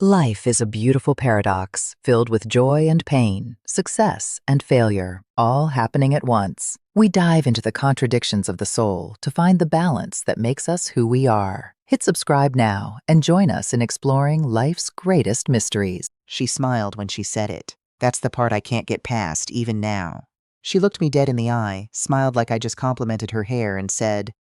Life is a beautiful paradox filled with joy and pain, success and failure, all happening at once. We dive into the contradictions of the soul to find the balance that makes us who we are. Hit subscribe now and join us in exploring life's greatest mysteries. She smiled when she said it. That's the part I can't get past, even now. She looked me dead in the eye, smiled like I just complimented her hair, and said,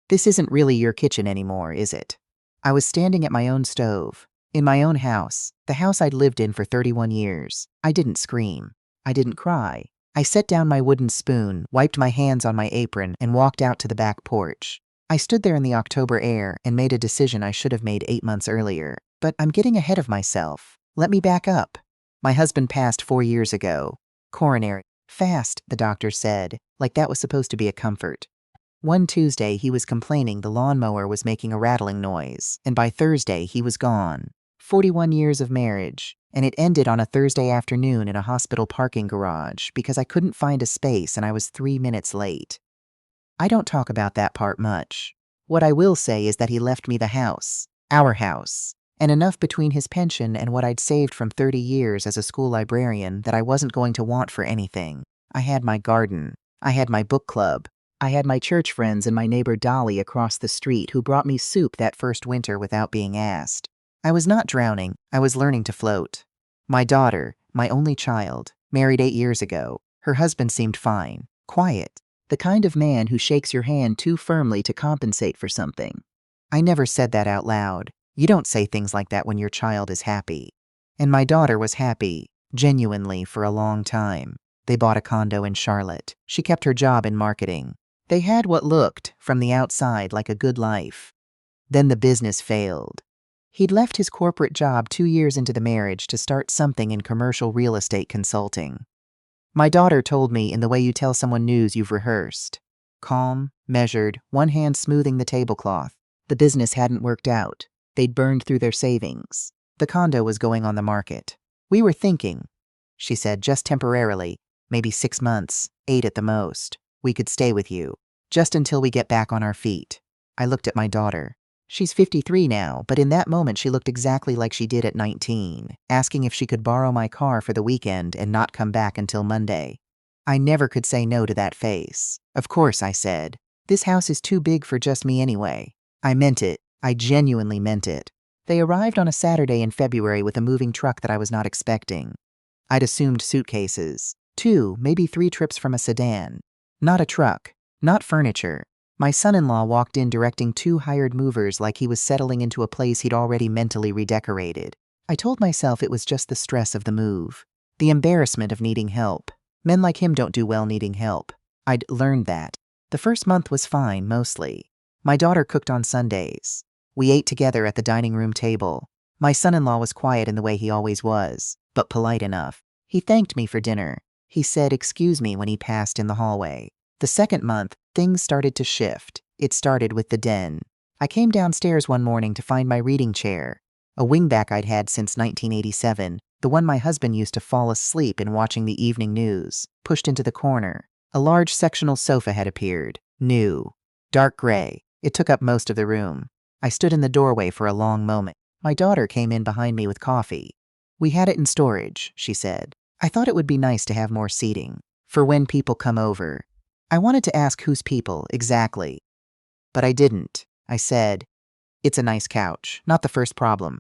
"This isn't really your kitchen anymore, is it?" I was standing at my own stove. In my own house, the house I'd lived in for 31 years. I didn't scream. I didn't cry. I set down my wooden spoon, wiped my hands on my apron, and walked out to the back porch. I stood there in the October air and made a decision I should have made 8 months earlier. But I'm getting ahead of myself. Let me back up. My husband passed 4 years ago. Coronary. Fast, the doctor said, like that was supposed to be a comfort. One Tuesday, he was complaining the lawnmower was making a rattling noise, and by Thursday, he was gone. 41 years of marriage, and it ended on a Thursday afternoon in a hospital parking garage because I couldn't find a space and I was 3 minutes late. I don't talk about that part much. What I will say is that he left me the house, our house, and enough between his pension and what I'd saved from 30 years as a school librarian that I wasn't going to want for anything. I had my garden. I had my book club. I had my church friends and my neighbor Dolly across the street who brought me soup that first winter without being asked. I was not drowning, I was learning to float. My daughter, my only child, married 8 years ago. Her husband seemed fine, quiet, the kind of man who shakes your hand too firmly to compensate for something. I never said that out loud. You don't say things like that when your child is happy. And my daughter was happy, genuinely, for a long time. They bought a condo in Charlotte. She kept her job in marketing. They had what looked, from the outside, like a good life. Then the business failed. He'd left his corporate job 2 years into the marriage to start something in commercial real estate consulting. My daughter told me in the way you tell someone news you've rehearsed. Calm, measured, one hand smoothing the tablecloth. The business hadn't worked out. They'd burned through their savings. The condo was going on the market. We were thinking, she said, just temporarily, maybe 6 months, 8 at the most. We could stay with you, just until we get back on our feet. I looked at my daughter. She's 53 now, but in that moment she looked exactly like she did at 19, asking if she could borrow my car for the weekend and not come back until Monday. I never could say no to that face. Of course, I said. This house is too big for just me anyway. I meant it. I genuinely meant it. They arrived on a Saturday in February with a moving truck that I was not expecting. I'd assumed suitcases. 2, maybe 3 trips from a sedan. Not a truck. Not furniture. My son-in-law walked in directing 2 hired movers like he was settling into a place he'd already mentally redecorated. I told myself it was just the stress of the move. The embarrassment of needing help. Men like him don't do well needing help. I'd learned that. The first month was fine, mostly. My daughter cooked on Sundays. We ate together at the dining room table. My son-in-law was quiet in the way he always was, but polite enough. He thanked me for dinner. He said "excuse me" when he passed in the hallway. The second month, things started to shift. It started with the den. I came downstairs one morning to find my reading chair, a wingback I'd had since 1987, the one my husband used to fall asleep in watching the evening news, pushed into the corner. A large sectional sofa had appeared, new, dark gray. It took up most of the room. I stood in the doorway for a long moment. My daughter came in behind me with coffee. "We had it in storage," she said. "I thought it would be nice to have more seating, for when people come over." I wanted to ask whose people, exactly. But I didn't. I said, "It's a nice couch, not the first problem."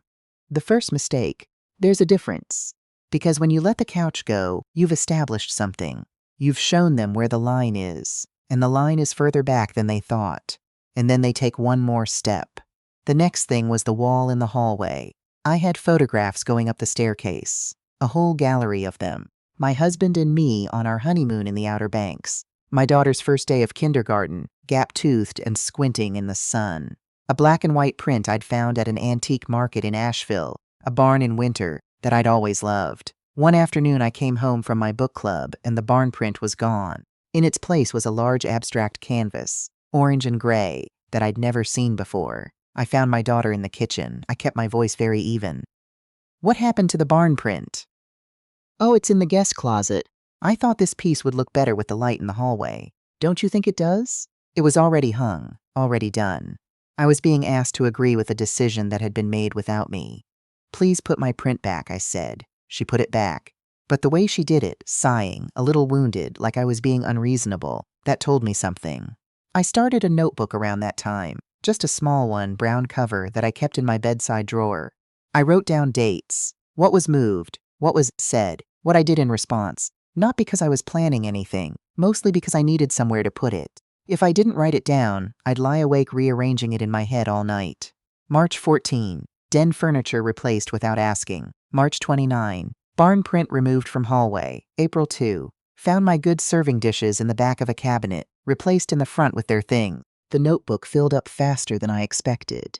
The first mistake. There's a difference. Because when you let the couch go, you've established something. You've shown them where the line is, and the line is further back than they thought. And then they take one more step. The next thing was the wall in the hallway. I had photographs going up the staircase, a whole gallery of them. My husband and me on our honeymoon in the Outer Banks. My daughter's first day of kindergarten, gap-toothed and squinting in the sun. A black and white print I'd found at an antique market in Asheville, a barn in winter that I'd always loved. One afternoon I came home from my book club and the barn print was gone. In its place was a large abstract canvas, orange and gray, that I'd never seen before. I found my daughter in the kitchen. I kept my voice very even. "What happened to the barn print?" "Oh, it's in the guest closet. I thought this piece would look better with the light in the hallway. Don't you think it does?" It was already hung, already done. I was being asked to agree with a decision that had been made without me. Please put my print back, I said. She put it back. But the way she did it, sighing, a little wounded, like I was being unreasonable, that told me something. I started a notebook around that time, just a small one, brown cover, that I kept in my bedside drawer. I wrote down dates, what was moved, what was said, what I did in response, not because I was planning anything, mostly because I needed somewhere to put it. If I didn't write it down, I'd lie awake rearranging it in my head all night. March 14. Den furniture replaced without asking. March 29. Barn print removed from hallway. April 2. Found my good serving dishes in the back of a cabinet, replaced in the front with their thing. The notebook filled up faster than I expected.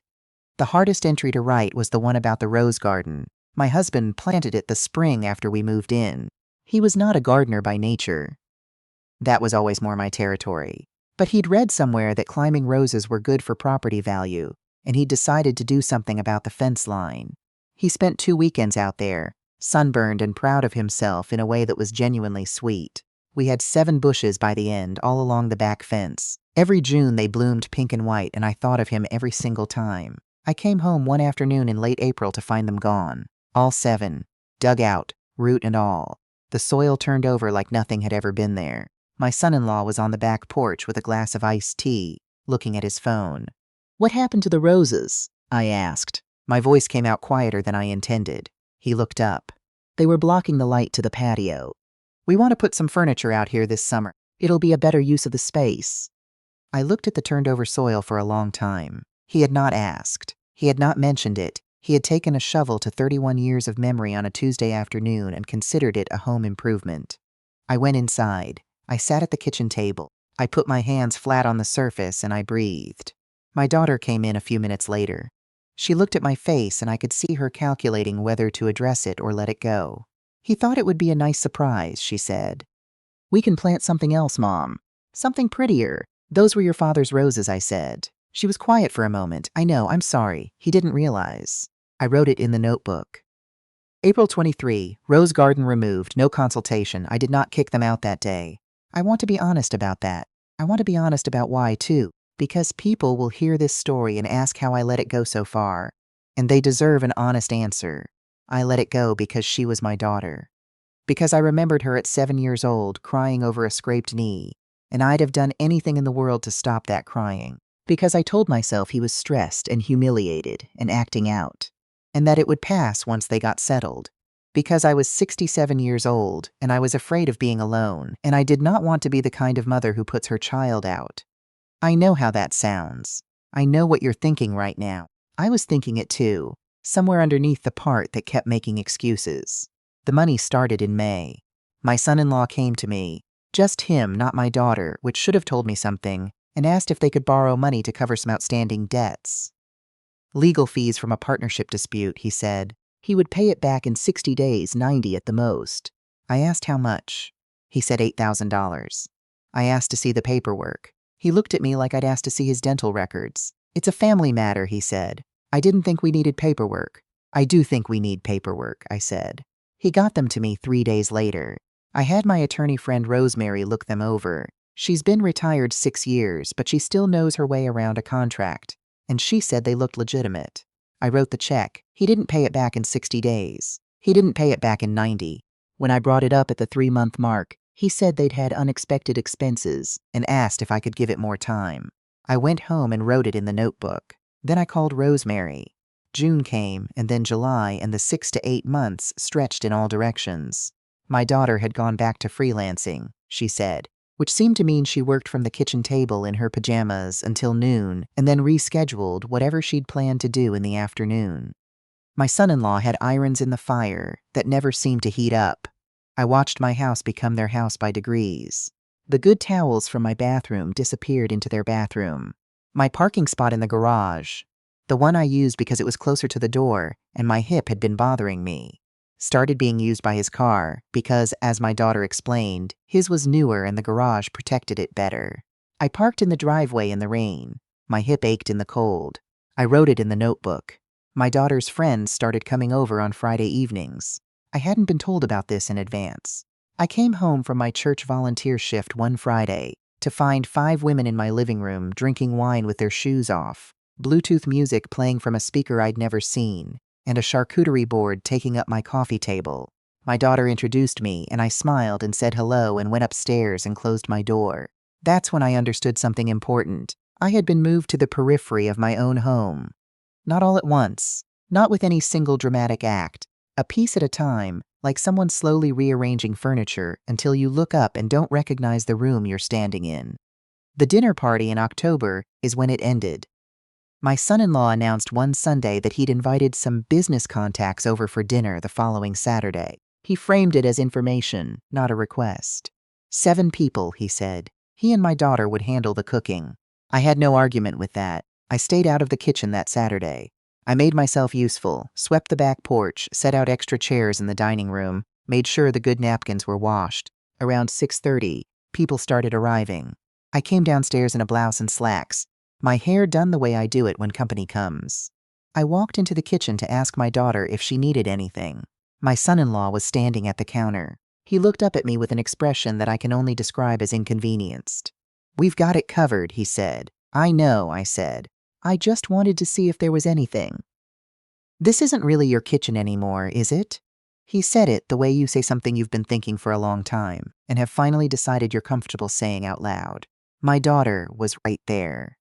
The hardest entry to write was the one about the rose garden. My husband planted it the spring after we moved in. He was not a gardener by nature. That was always more my territory. But he'd read somewhere that climbing roses were good for property value, and he'd decided to do something about the fence line. He spent 2 weekends out there, sunburned and proud of himself in a way that was genuinely sweet. We had 7 bushes by the end, all along the back fence. Every June they bloomed pink and white, and I thought of him every single time. I came home one afternoon in late April to find them gone. All 7. Dug out, root and all. The soil turned over like nothing had ever been there. My son-in-law was on the back porch with a glass of iced tea, looking at his phone. "What happened to the roses?" I asked. My voice came out quieter than I intended. He looked up. "They were blocking the light to the patio. We want to put some furniture out here this summer. It'll be a better use of the space." I looked at the turned-over soil for a long time. He had not asked. He had not mentioned it. He had taken a shovel to 31 years of memory on a Tuesday afternoon and considered it a home improvement. I went inside. I sat at the kitchen table. I put my hands flat on the surface and I breathed. My daughter came in a few minutes later. She looked at my face and I could see her calculating whether to address it or let it go. "He thought it would be a nice surprise," she said. "We can plant something else, Mom. Something prettier. Those were your father's roses," I said. She was quiet for a moment. "I know, I'm sorry. He didn't realize." I wrote it in the notebook. April 23. Rose garden removed. No consultation. I did not kick them out that day. I want to be honest about that. I want to be honest about why, too, because people will hear this story and ask how I let it go so far. And they deserve an honest answer. I let it go because she was my daughter. Because I remembered her at 7 years old, crying over a scraped knee. And I'd have done anything in the world to stop that crying. Because I told myself he was stressed and humiliated and acting out. And that it would pass once they got settled. Because I was 67 years old, and I was afraid of being alone, and I did not want to be the kind of mother who puts her child out. I know how that sounds. I know what you're thinking right now. I was thinking it too, somewhere underneath the part that kept making excuses. The money started in May. My son-in-law came to me, just him, not my daughter, which should have told me something, and asked if they could borrow money to cover some outstanding debts. Legal fees from a partnership dispute, he said. He would pay it back in 60 days, 90 at the most. I asked how much. He said $8,000. I asked to see the paperwork. He looked at me like I'd asked to see his dental records. "It's a family matter," he said. "I didn't think we needed paperwork." "I do think we need paperwork," I said. He got them to me 3 days later. I had my attorney friend Rosemary look them over. She's been retired 6 years, but she still knows her way around a contract. And she said they looked legitimate. I wrote the check. He didn't pay it back in 60 days. He didn't pay it back in 90. When I brought it up at the 3-month mark, he said they'd had unexpected expenses and asked if I could give it more time. I went home and wrote it in the notebook. Then I called Rosemary. June came, and then July, and the 6 to 8 months stretched in all directions. My daughter had gone back to freelancing, she said, which seemed to mean she worked from the kitchen table in her pajamas until noon and then rescheduled whatever she'd planned to do in the afternoon. My son-in-law had irons in the fire that never seemed to heat up. I watched my house become their house by degrees. The good towels from my bathroom disappeared into their bathroom. My parking spot in the garage, the one I used because it was closer to the door and my hip had been bothering me, started being used by his car because, as my daughter explained, his was newer and the garage protected it better. I parked in the driveway in the rain. My hip ached in the cold. I wrote it in the notebook. My daughter's friends started coming over on Friday evenings. I hadn't been told about this in advance. I came home from my church volunteer shift one Friday to find 5 women in my living room drinking wine with their shoes off, Bluetooth music playing from a speaker I'd never seen, and a charcuterie board taking up my coffee table. My daughter introduced me, and I smiled and said hello and went upstairs and closed my door. That's when I understood something important. I had been moved to the periphery of my own home. Not all at once, not with any single dramatic act, a piece at a time, like someone slowly rearranging furniture until you look up and don't recognize the room you're standing in. The dinner party in October is when it ended. My son-in-law announced one Sunday that he'd invited some business contacts over for dinner the following Saturday. He framed it as information, not a request. 7 people, he said. He and my daughter would handle the cooking. I had no argument with that. I stayed out of the kitchen that Saturday. I made myself useful, swept the back porch, set out extra chairs in the dining room, made sure the good napkins were washed. Around 6:30, people started arriving. I came downstairs in a blouse and slacks, my hair done the way I do it when company comes. I walked into the kitchen to ask my daughter if she needed anything. My son-in-law was standing at the counter. He looked up at me with an expression that I can only describe as inconvenienced. "We've got it covered," he said. "I know," I said. "I just wanted to see if there was anything." "This isn't really your kitchen anymore, is it?" He said it the way you say something you've been thinking for a long time and have finally decided you're comfortable saying out loud. My daughter was right there.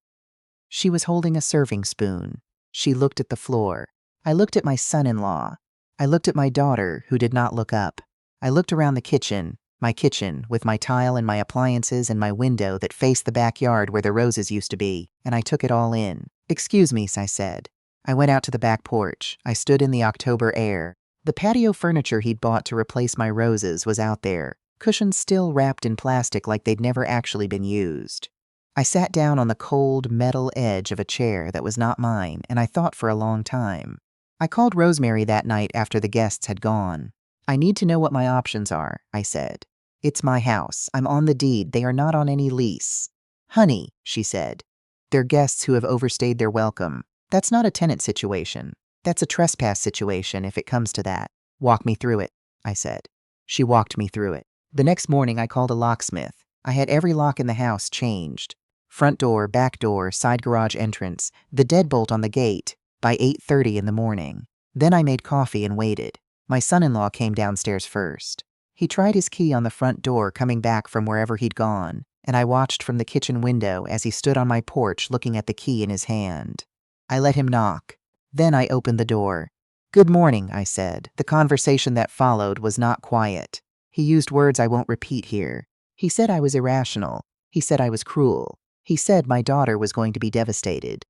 She was holding a serving spoon. She looked at the floor. I looked at my son-in-law. I looked at my daughter, who did not look up. I looked around the kitchen, my kitchen, with my tile and my appliances and my window that faced the backyard where the roses used to be, and I took it all in. "Excuse me," I said. I went out to the back porch. I stood in the October air. The patio furniture he'd bought to replace my roses was out there, cushions still wrapped in plastic like they'd never actually been used. I sat down on the cold metal edge of a chair that was not mine, and I thought for a long time. I called Rosemary that night after the guests had gone. "I need to know what my options are," I said. "It's my house. I'm on the deed. They are not on any lease." "Honey," she said, "they're guests who have overstayed their welcome. That's not a tenant situation. That's a trespass situation if it comes to that. Walk me through it," I said. She walked me through it. The next morning I called a locksmith. I had every lock in the house changed. Front door, back door, side garage entrance, the deadbolt on the gate, by 8:30 in the morning. Then I made coffee and waited. My son-in-law came downstairs first. He tried his key on the front door coming back from wherever he'd gone, and I watched from the kitchen window as he stood on my porch looking at the key in his hand. I let him knock. Then I opened the door. "Good morning," I said. The conversation that followed was not quiet. He used words I won't repeat here. He said I was irrational. He said I was cruel. He said my daughter was going to be devastated.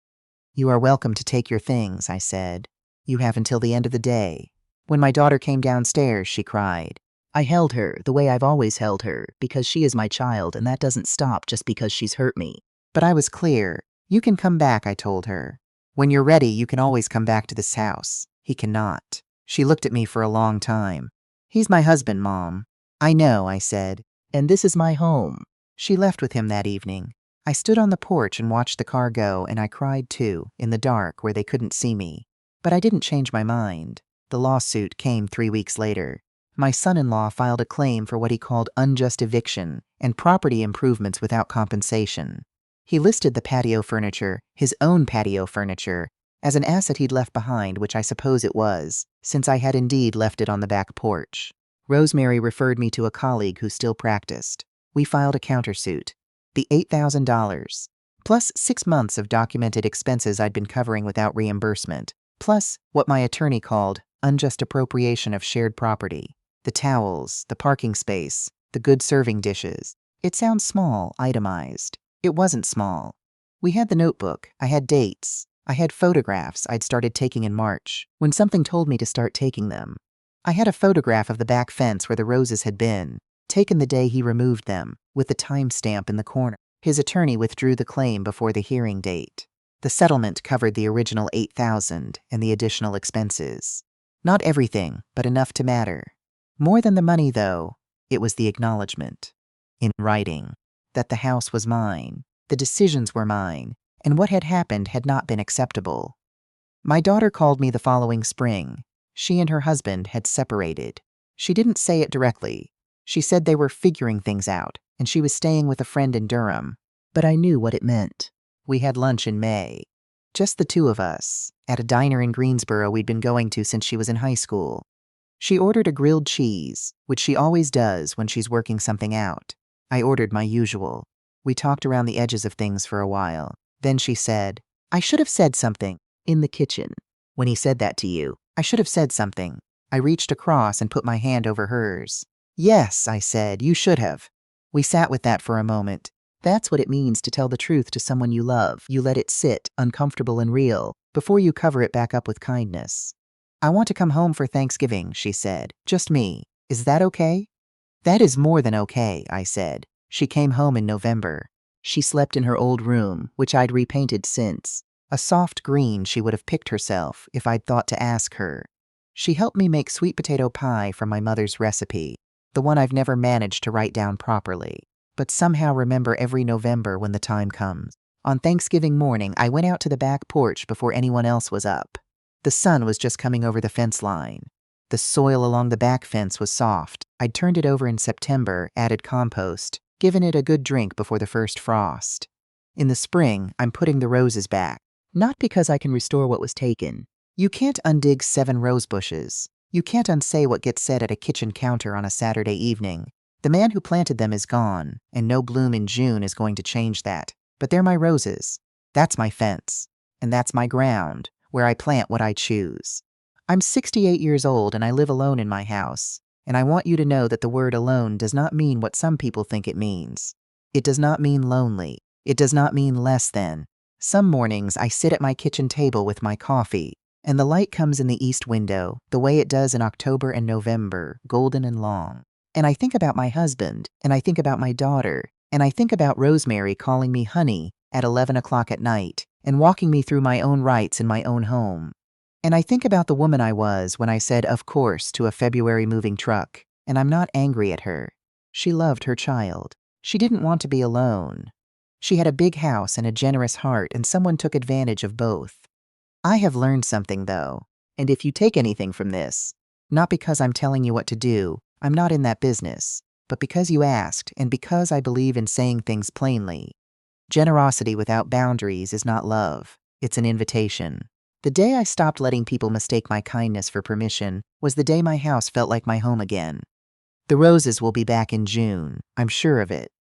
"You are welcome to take your things," I said. "You have until the end of the day." When my daughter came downstairs, she cried. I held her the way I've always held her, because she is my child and that doesn't stop just because she's hurt me. But I was clear. "You can come back," I told her. "When you're ready, you can always come back to this house." He cannot. She looked at me for a long time. "He's my husband, Mom." "I know," I said. "And this is my home." She left with him that evening. I stood on the porch and watched the car go, and I cried too, in the dark where they couldn't see me. But I didn't change my mind. The lawsuit came 3 weeks later. My son-in-law filed a claim for what he called unjust eviction and property improvements without compensation. He listed the patio furniture, his own patio furniture, as an asset he'd left behind, which I suppose it was, since I had indeed left it on the back porch. Rosemary referred me to a colleague who still practiced. We filed a countersuit. The $8,000, plus 6 months of documented expenses I'd been covering without reimbursement, plus what my attorney called unjust appropriation of shared property. The towels, the parking space, the good serving dishes. It sounds small, itemized. It wasn't small. We had the notebook. I had dates. I had photographs I'd started taking in March, when something told me to start taking them. I had a photograph of the back fence where the roses had been, taken the day he removed them, with the timestamp in the corner. His attorney withdrew the claim before the hearing date. The settlement covered the original $8,000 and the additional expenses. Not everything, but enough to matter. More than the money, though, it was the acknowledgement, in writing, that the house was mine, the decisions were mine, and what had happened had not been acceptable. My daughter called me the following spring. She and her husband had separated. She didn't say it directly. She said they were figuring things out, and she was staying with a friend in Durham. But I knew what it meant. We had lunch in May. Just the two of us, at a diner in Greensboro we'd been going to since she was in high school. She ordered a grilled cheese, which she always does when she's working something out. I ordered my usual. We talked around the edges of things for a while. Then she said, "I should have said something in the kitchen." When he said that to you, I should have said something. I reached across and put my hand over hers. "Yes," I said, "you should have." We sat with that for a moment. That's what it means to tell the truth to someone you love. You let it sit, uncomfortable and real, before you cover it back up with kindness. "I want to come home for Thanksgiving," she said. "Just me. Is that okay?" "That is more than okay," I said. She came home in November. She slept in her old room, which I'd repainted since. A soft green she would have picked herself if I'd thought to ask her. She helped me make sweet potato pie from my mother's recipe, the one I've never managed to write down properly, but somehow remember every November when the time comes. On Thanksgiving morning, I went out to the back porch before anyone else was up. The sun was just coming over the fence line. The soil along the back fence was soft. I'd turned it over in September, added compost, given it a good drink before the first frost. In the spring, I'm putting the roses back. Not because I can restore what was taken. You can't undig 7 rose bushes. You can't unsay what gets said at a kitchen counter on a Saturday evening. The man who planted them is gone, and no bloom in June is going to change that. But they're my roses. That's my fence. And that's my ground, where I plant what I choose. I'm 68 years old and I live alone in my house. And I want you to know that the word alone does not mean what some people think it means. It does not mean lonely. It does not mean less than. Some mornings I sit at my kitchen table with my coffee, and the light comes in the east window, the way it does in October and November, golden and long. And I think about my husband, and I think about my daughter, and I think about Rosemary calling me honey at 11 o'clock at night, and walking me through my own rights in my own home. And I think about the woman I was when I said of course to a February moving truck, and I'm not angry at her. She loved her child. She didn't want to be alone. She had a big house and a generous heart, and someone took advantage of both. I have learned something, though, and if you take anything from this, not because I'm telling you what to do, I'm not in that business, but because you asked and because I believe in saying things plainly. Generosity without boundaries is not love, it's an invitation. The day I stopped letting people mistake my kindness for permission was the day my house felt like my home again. The roses will be back in June, I'm sure of it.